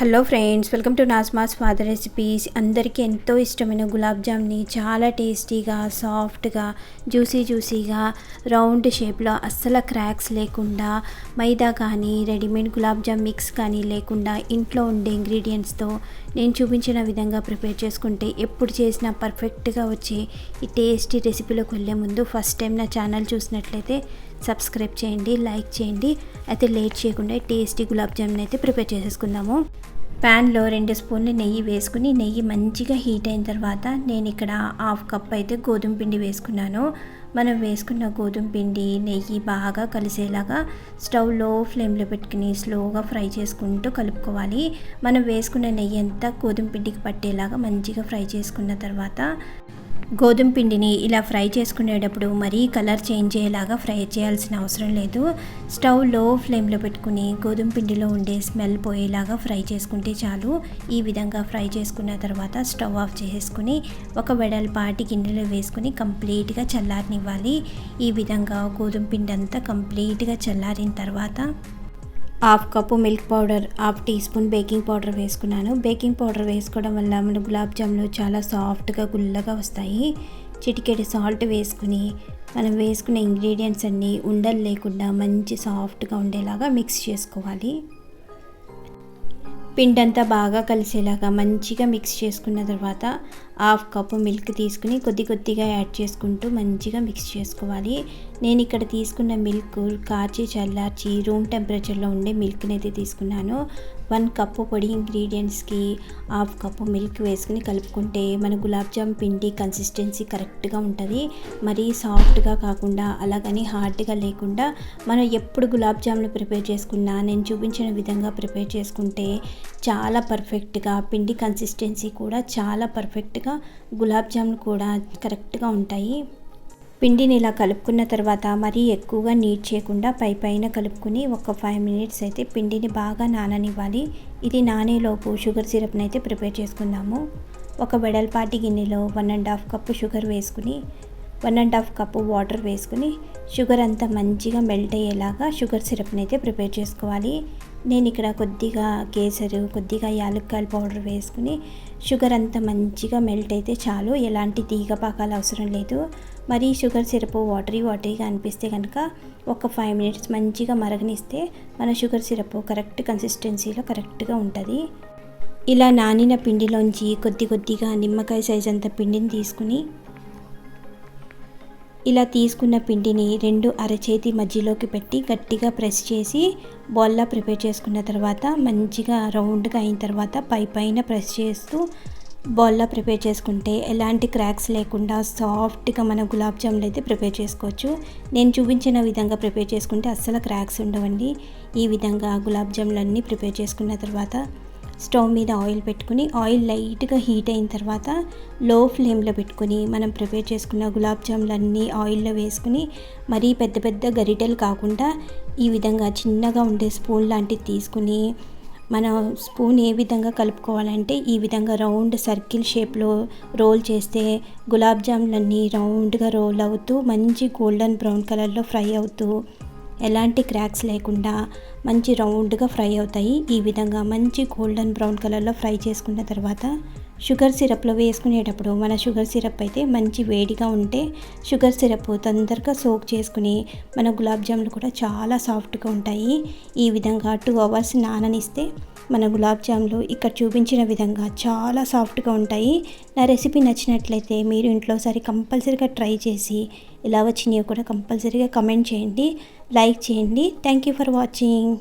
Hello friends, welcome to నాస్మాస్ father recipes. అందరికీ ఎంతో ఇష్టమైన గులాబ్ జామ్ని చాలా టేస్టీగా, సాఫ్ట్గా, జ్యూసీగా, రౌండ్ షేప్లో అస్సలు క్రాక్స్ లేకుండా, మైదా కానీ రెడీమేడ్ గులాబ్ జామ్ మిక్స్ కానీ లేకుండా ఇంట్లో ఉండే ఇంగ్రీడియంట్స్తో నేను చూపించిన విధంగా ప్రిపేర్ చేసుకుంటే ఎప్పుడు చేసినా పర్ఫెక్ట్గా వచ్చే ఈ టేస్టీ రెసిపీలోకి వెళ్ళే ముందు ఫస్ట్ టైం నా ఛానల్ చూసినట్లయితే సబ్స్క్రైబ్ చేయండి, లైక్ చేయండి. అయితే లేట్ చేయకుండా టేస్టీ గులాబ్ జామ్ని అయితే ప్రిపేర్ చేసేసుకుందాము. ప్యాన్లో 2 స్పూన్లు నెయ్యి వేసుకుని, నెయ్యి మంచిగా హీట్ అయిన తర్వాత నేను ఇక్కడ 1/2 కప్ అయితే గోధుమ పిండి వేసుకున్నాను. మనం వేసుకున్న గోధుమ పిండి నెయ్యి బాగా కలిసేలాగా స్టవ్ లో ఫ్లేమ్లో పెట్టుకుని స్లోగా ఫ్రై చేసుకుంటూ కలుపుకోవాలి. మనం వేసుకున్న నెయ్యి అంతా గోధుమ పిండికి పట్టేలాగా మంచిగా ఫ్రై చేసుకున్న తర్వాత గోధుమ పిండిని ఇలా ఫ్రై చేసుకునేటప్పుడు మరీ కలర్ చేంజ్ అయ్యేలాగా ఫ్రై చేయాల్సిన అవసరం లేదు. స్టవ్ లో ఫ్లేమ్లో పెట్టుకుని గోధుమ పిండిలో ఉండే స్మెల్ పోయేలాగా ఫ్రై చేసుకుంటే చాలు. ఈ విధంగా ఫ్రై చేసుకున్న తర్వాత స్టవ్ ఆఫ్ చేసుకుని ఒక వెడల్పాటి గిన్నెలో వేసుకుని కంప్లీట్గా చల్లారనివ్వాలి. ఈ విధంగా గోధుమ పిండి అంతా కంప్లీట్గా చల్లారిన తర్వాత 1/2 కప్పు milk powder, 1/2 teaspoon baking powder వేసుకున్నాను. బేకింగ్ పౌడర్ వేసుకోవడం వల్ల మన గులాబ్ జామ్లు చాలా సాఫ్ట్గా గుల్లగా వస్తాయి. చిటికెడు సాల్ట్ వేసుకుని మనం వేసుకునే ఇంగ్రీడియంట్స్ అన్నీ ఉండలు లేకుండా మంచి సాఫ్ట్గా ఉండేలాగా మిక్స్ చేసుకోవాలి. పిండి అంతా బాగా కలిసేలాగా మంచిగా మిక్స్ చేసుకున్న తర్వాత 1/2 కప్పు మిల్క్ తీసుకుని కొద్దిగా యాడ్ చేసుకుంటూ మంచిగా మిక్స్ చేసుకోవాలి. నేను ఇక్కడ తీసుకున్న మిల్క్ కాచి చల్లార్చి రూమ్ టెంపరేచర్లో ఉండే మిల్క్ని అయితే తీసుకున్నాను. 1 కప్పు పొడి ఇంగ్రీడియంట్స్కి 1/2 కప్పు మిల్క్ వేసుకుని కలుపుకుంటే మన గులాబ్ జామ్ పిండి కన్సిస్టెన్సీ కరెక్ట్గా ఉంటుంది. మరీ సాఫ్ట్గా కాకుండా అలాగని హార్డ్గా లేకుండా మనం ఎప్పుడు గులాబ్ జామ్లు ప్రిపేర్ చేసుకున్నా నేను చూపించిన విధంగా ప్రిపేర్ చేసుకుంటే చాలా పర్ఫెక్ట్గా పిండి కన్సిస్టెన్సీ కూడా చాలా పర్ఫెక్ట్గా గులాబ్ జాములు కూడా కరెక్ట్గా ఉంటాయి. పిండిని ఇలా కలుపుకున్న తర్వాత మరీ ఎక్కువగా నీట్ చేయకుండా పైన కలుపుకుని ఒక 5 మినిట్స్ అయితే పిండిని బాగా నాననివ్వాలి. ఇది నానేలోపు షుగర్ సిరప్ని అయితే ప్రిపేర్ చేసుకుందాము. ఒక వెడల్పాటి గిన్నెలో 1.5 కప్పు షుగర్ వేసుకుని 1.5 కప్పు వాటర్ వేసుకుని షుగర్ అంతా మంచిగా మెల్ట్ అయ్యేలాగా షుగర్ సిరప్ని అయితే ప్రిపేర్ చేసుకోవాలి. నేను ఇక్కడ కొద్దిగా కేసరు, కొద్దిగా యాలక్కాయల పౌడర్ వేసుకుని షుగర్ అంతా మంచిగా మెల్ట్ అయితే చాలు. ఎలాంటి తీగ పాకాలు అవసరం లేదు. మరి షుగర్ సిరప్ వాటరీగా అనిపిస్తే కనుక ఒక 5 మినిట్స్ మంచిగా మరగనిస్తే మన షుగర్ సిరప్ కరెక్ట్ కన్సిస్టెన్సీలో కరెక్ట్గా ఉంటుంది. ఇలా నానిన పిండిలోంచి కొద్దిగా నిమ్మకాయ సైజ్ అంత పిండిని తీసుకుని ఇలా తీసుకున్న పిండిని 2 అరచేతి మధ్యలోకి పెట్టి గట్టిగా ప్రెస్ చేసి బాల్లా ప్రిపేర్ చేసుకున్న తర్వాత మంచిగా రౌండ్గా అయిన తర్వాత పైన ప్రెస్ చేస్తూ బాల్లా ప్రిపేర్ చేసుకుంటే ఎలాంటి క్రాక్స్ లేకుండా సాఫ్ట్గా మన గులాబ్ జాములు అయితే ప్రిపేర్ చేసుకోవచ్చు. నేను చూపించిన విధంగా ప్రిపేర్ చేసుకుంటే అస్సలు క్రాక్స్ ఉండవండి. ఈ విధంగా గులాబ్ జాములన్నీ ప్రిపేర్ చేసుకున్న తర్వాత స్టవ్ మీద ఆయిల్ పెట్టుకుని ఆయిల్ లైట్గా హీట్ అయిన తర్వాత లో ఫ్లేమ్లో పెట్టుకుని మనం ప్రిపేర్ చేసుకున్న గులాబ్ జాములన్నీ ఆయిల్లో వేసుకుని మరీ పెద్ద గరిటెలు కాకుండా ఈ విధంగా చిన్నగా ఉండే స్పూన్ లాంటిది తీసుకుని మనం స్పూన్ ఏ విధంగా కలుపుకోవాలంటే ఈ విధంగా రౌండ్ సర్కిల్ షేప్లో రోల్ చేస్తే గులాబ్ జాములన్నీ రౌండ్గా రోల్ అవుతూ మంచి గోల్డెన్ బ్రౌన్ కలర్లో ఫ్రై అవుతూ ఎలాంటి క్రాక్స్ లేకుండా మంచి రౌండ్గా ఫ్రై అవుతాయి. ఈ విధంగా మంచి గోల్డెన్ బ్రౌన్ కలర్లో ఫ్రై చేసుకున్న తర్వాత షుగర్ సిరప్లో వేసుకునేటప్పుడు మన షుగర్ సిరప్ అయితే మంచి వేడిగా ఉంటే షుగర్ సిరప్ తొందరగా సోక్ చేసుకుని మన గులాబ్ జాములు కూడా చాలా సాఫ్ట్గా ఉంటాయి. ఈ విధంగా 2 అవర్స్ నాననిస్తే మన గులాబ్ జాములు ఇక్కడ చూపించిన విధంగా చాలా సాఫ్ట్గా ఉంటాయి. నా రెసిపీ నచ్చినట్లయితే మీరు ఇంట్లోసారి కంపల్సరీగా ట్రై చేసి ఎలా వచ్చినాయో కూడా కంపల్సరీగా కమెంట్ చేయండి, లైక్ చేయండి. Thank you for watching.